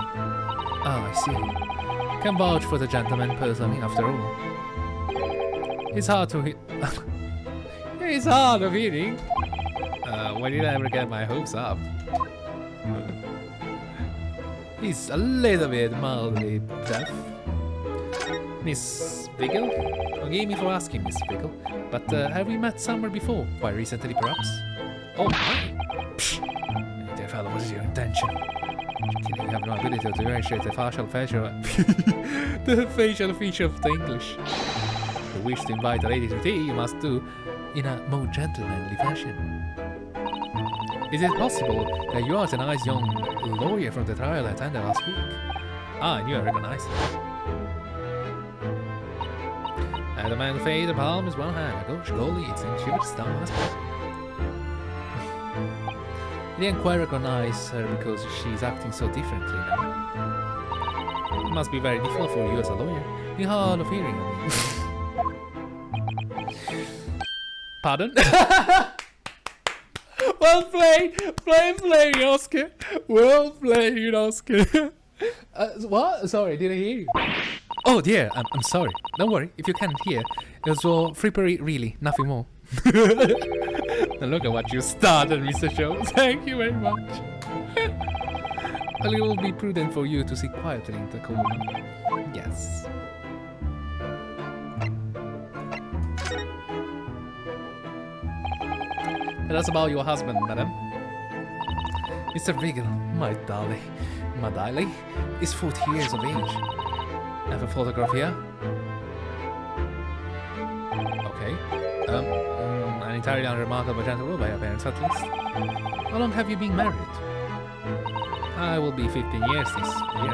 Oh, I see. Can vouch for the gentleman personally, after all. It's hard to hit. It's hard of hearing. When did I ever get my hopes up? He's a little bit mildly deaf. Miss Vigil? Forgive me for asking, Miss Vigil, but have we met somewhere before? Quite recently, perhaps? Oh my! Psh! Dear fellow, what is your intention? You have no ability to differentiate the facial feature the facial feature of the English. If you wish to invite a lady to tea, you must do in a more gentlemanly fashion. Is it possible that you are the nice young lawyer from the trial I attended last week? Ah, I knew I recognized it. And the man fade, the palm is one hand. Gosh, golly, it's in shivers down last part. I didn't quite recognize her because she's acting so differently now. It must be very difficult for you as a lawyer. You're hard of hearing, I mean. Pardon? Well played, Ryunosuke. Well played, Ryunosuke. What? Sorry, didn't hear you. Oh dear, I'm sorry. Don't worry, if you can't hear, it was all frippery, really, nothing more. Now look at what you started, Mr. Show. Thank you very much. Well, it will be prudent for you to sit quietly in the corner. Yes. Tell us about your husband, madam. Mr. Vigil, my darling, is 40 years of age. Have a photograph here? Okay. An entirely unremarkable gentleman by appearance at least. How long have you been married? I will be 15 years this year.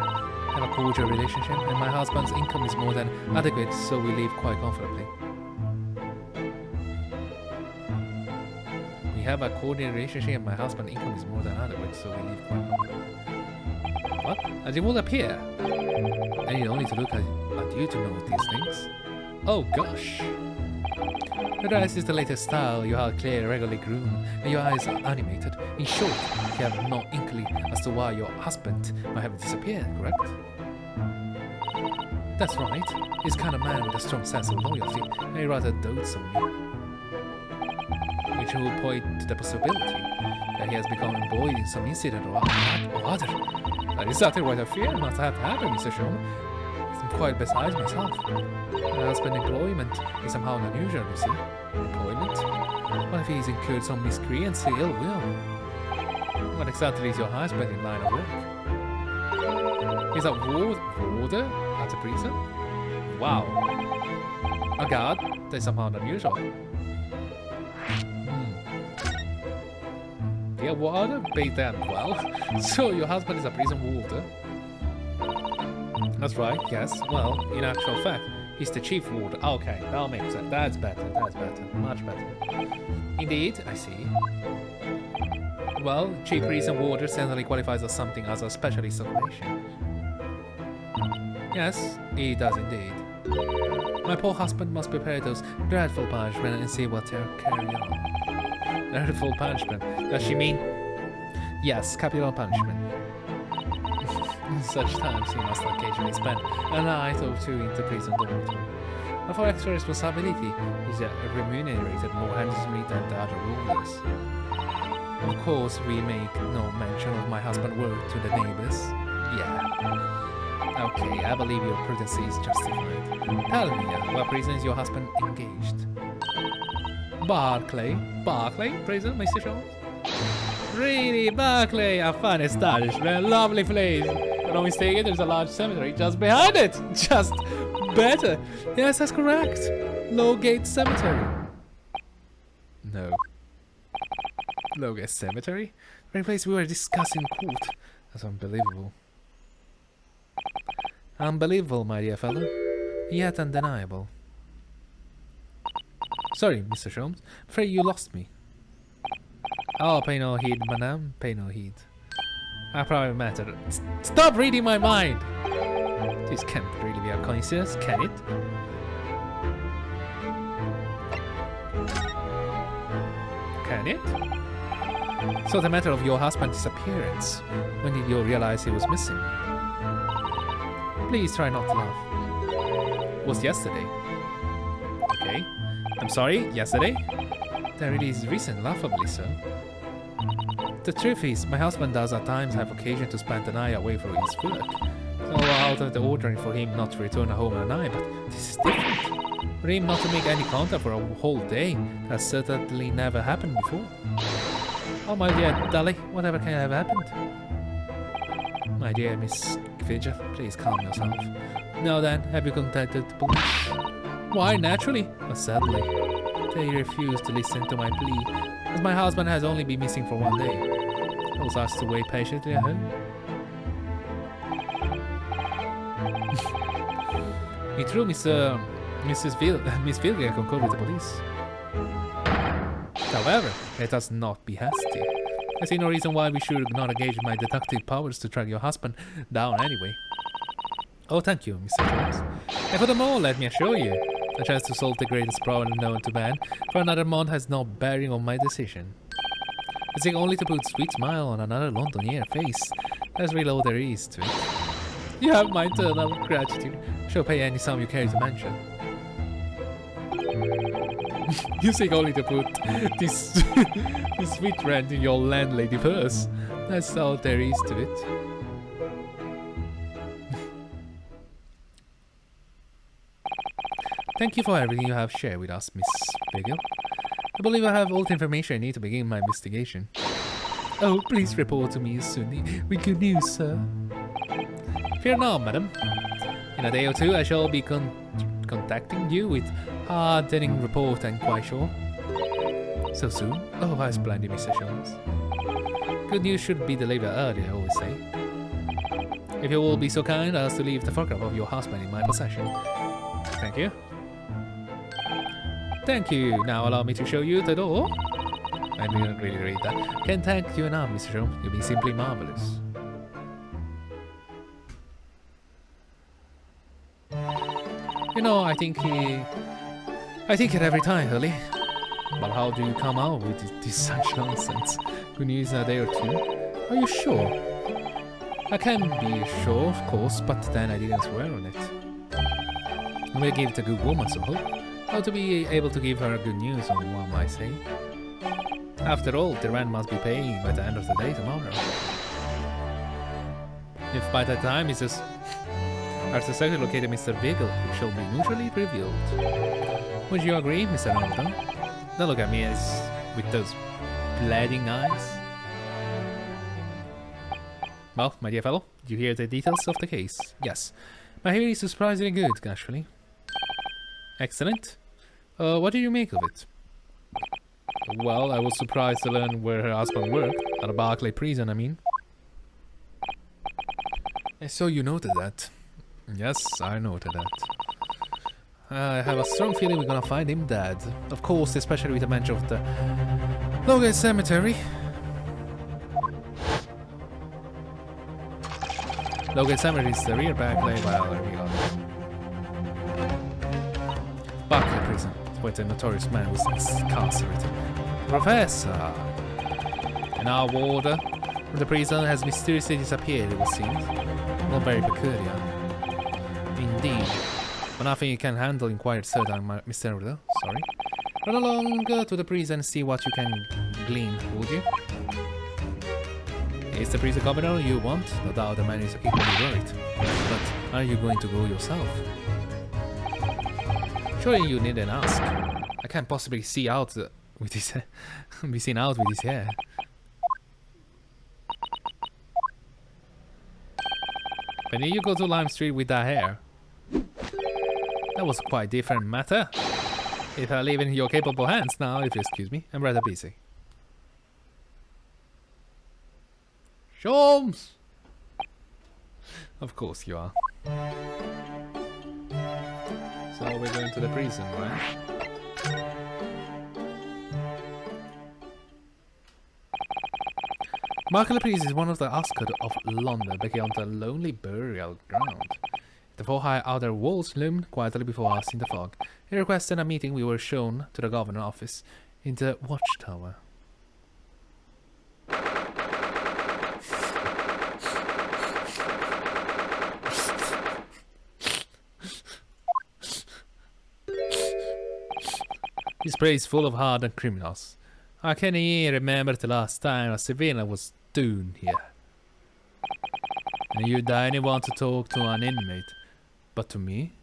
Have a cordial relationship, and my husband's income is more than adequate, so we live quite comfortably. We have a cordial relationship, and my husband's income is more than adequate, so we live quite comfortably. What? and it will appear. I need only to look at you to know these things. Oh gosh. Your dress is the latest style, your hair clear, regularly groomed, and your eyes are animated. In short, you have no inkling as to why your husband might have disappeared, correct? That's right. He's the kind of man with a strong sense of loyalty, and he rather dotes on you. Which will point to the possibility that he has become embroiled in some incident or other. That is exactly what I fear must have happened, Mr. Sean. I'm quite besides myself. My husband's employment is somehow unusual, you see. Employment? What if he's incurred some miscreants, ill will? What exactly is your husband in line of work? He's a warder at a prison? Wow. A guard? That's somehow unusual. Yeah, warder? Pay them well. So your husband is a prison warder? That's right, yes. Well, in actual fact, he's the chief warder. Okay, that'll make sense. That's better, much better. Indeed, I see. Well, chief prison warder certainly qualifies as something as a specialist occupation. Yes, he does indeed. My poor husband must prepare those dreadful punishment and see what they'll carry on. Dreadful punishment? Does she mean? Yes, capital punishment. In such times he must occasionally spend a night or two in the prison dormitory. But for extra responsibility, he's remunerated more handsomely than the other rulers. Of course, we make no mention of my husband's work to the neighbors. Yeah. Okay, I believe your prudency is justified. Tell me, what prison is your husband engaged? Barclay? Barclay prison, Mr. Shaw? Really, Barclay, a fine establishment, lovely place. If I'm not mistaken, there's a large cemetery just behind it. Just better. Yes, that's correct. Lowgate Cemetery. No. Lowgate Cemetery? The very place we were discussing in court. That's unbelievable. Unbelievable, my dear fellow. Yet undeniable. Sorry, Mr. Sholmes. I'm afraid you lost me. Oh, pay no heed, madame. Pay no heed. I probably matter. Stop reading my mind! This can't really be a coincidence, can it? Can it? So the matter of your husband's disappearance. When did you realize he was missing? Please try not to laugh. It was yesterday. Okay. I'm sorry, yesterday? That really is recent, laughably so. The truth is, my husband does at times have occasion to spend the night away from his work. So out of the ordinary for him not to return home at night, but this is different. For him not to make any contact for a whole day, that certainly never happened before. Oh my dear Dolly, whatever can have happened? My dear Miss Fidget, please calm yourself. Now then, have you contacted the police? Why, naturally, but sadly, they refused to listen to my plea, as my husband has only been missing for 1 day. I was asked to wait patiently at home. In truth, Miss Vilga concurred with the police. However, let us not be hasty. I see no reason why we should not engage my detective powers to track your husband down anyway. Oh, thank you, Mr. Jones. And furthermore, let me assure you, a chance to solve the greatest problem known to man for another month has no bearing on my decision. I seek only to put a sweet smile on another Londonier face. That's really all there is to it. You have my eternal gratitude. Shall pay any sum you care to mention. You seek only to put this sweet rent in your landlady purse. That's all there is to it. Thank you for everything you have shared with us, Miss Vigil. I believe I have all the information I need to begin my investigation. Oh, please report to me soon with good news, sir. Fear not, madam. In a day or two, I shall be contacting you with a telling report, I'm quite sure. So soon? Oh, how splendid, Mr. Jones. Good news should be delivered early, I always say. If you will be so kind as to leave the photograph of your husband in my possession. Thank you. Thank you. Now allow me to show you the door. I didn't really read that. Can't thank you enough, Mr. Jones. You've been simply marvelous. You know, I think it every time, Hurley. But how do you come out with this such nonsense? Good news in a day or two? Are you sure? I can be sure, of course, but then I didn't swear on it. We'll give it a good woman some hope. How to be able to give her good news on one might say. After all, the rent must be paid by the end of the day tomorrow. If by that time it's just our suspect located Mr. Vigil, it shall be mutually revealed. Would you agree, Mr. Naruhodo? Don't look at me as with those bleeding eyes. Well, my dear fellow, did you hear the details of the case? Yes. My hearing is surprisingly good, actually. Excellent. What do you make of it? Well, I was surprised to learn where her husband worked. At a Barclay prison, I mean. So you noted that. Yes, I noted that. I have a strong feeling we're gonna find him dead. Of course, especially with the mention of the Logan Cemetery. Logan Cemetery is the rear Barclay Barclay prison, where the notorious man was incarcerated. Professor! And our warder from the prison has mysteriously disappeared, it would seem. Not very peculiar. Indeed. But nothing you can handle in quiet certain, Mr. Naruhodo. Sorry. Run along to the prison and see what you can glean, would you? Is the prison governor you want? No doubt the man is equally worried. But are you going to go yourself? Surely you needn't ask. I can't possibly see out with his be seen out with his hair. When did you go to Lime Street with that hair? That was quite a different matter. If I leave it in your capable hands now, if you excuse me, I'm rather busy. Sholmes! Of course you are. So we're going to the prison, right? Barclay Prison is one of the outskirts of London, became on the lonely burial ground. The four high outer walls loomed quietly before us in the fog. He requested a meeting. We were shown to the governor's office in the watchtower. This place is full of hardened criminals. I can even remember the last time a civilian was doomed here. And you didn't want to talk to an inmate, but to me?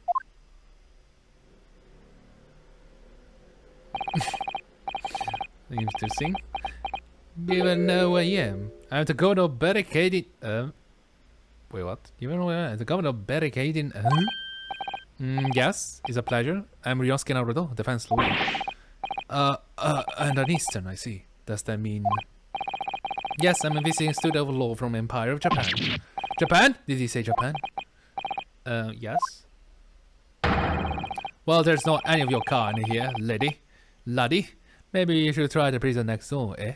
Interesting. You even know who I am. I'm the governor of barricading. Wait, what? You know who I am? The governor of barricading. Yes, it's a pleasure. I'm Ryunosuke Naruhodo, defense lawyer. And an Eastern, I see. Does that mean? Yes, I'm a visiting student of law from Empire of Japan. Japan? Did he say Japan? Yes. Well, there's not any of your kind here, lady. Laddie. Maybe you should try the prison next door, eh?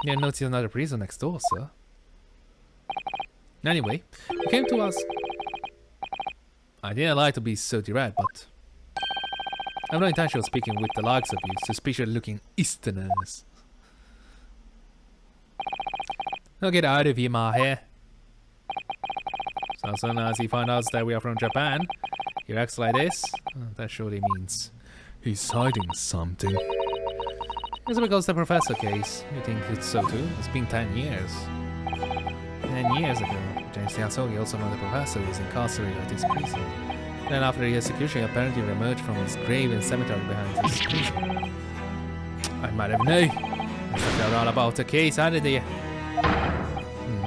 You notice another prison next door, sir. Anyway, you came to us. I didn't like to be so direct, but I have no intention of speaking with the likes of you, suspicious-looking Easterners. Now get out of here, Mahe. So as soon as he finds out that we are from Japan, he acts like this. That surely means he's hiding something. It's because the professor case. You think it's so too? It's been 10 years. 10 years ago, James Yasogi, also known the professor, was incarcerated at this prison. Then after the execution, he apparently emerged from his grave in the cemetery behind this prison. I might have known. Must have heard all about the case, hadn't you?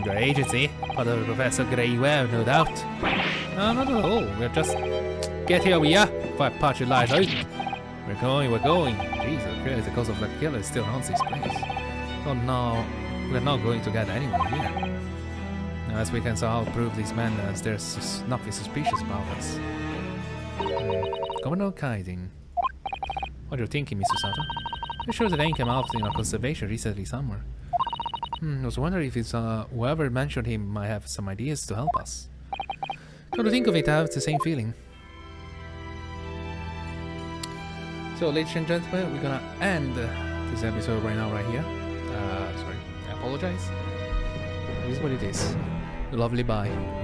Your agency, part of the Professor Grey well, no doubt. No, not at all. We're just... Get here, we are. If I patch your lies out. We're going. Jesus Christ, the cause of the killer still haunts this place. Oh no, we're not going to get anywhere here. As we can somehow prove these men as there's nothing suspicious about us. Governor Kaiden. What are you thinking, Mr. Sato? I'm sure the name came out in a conservation recently somewhere. I was wondering if it's whoever mentioned him might have some ideas to help us. Come to think of it, I have the same feeling. So, ladies and gentlemen, we're gonna end this episode right now, right here. Sorry, I apologize. It is what it is. Lovely bye.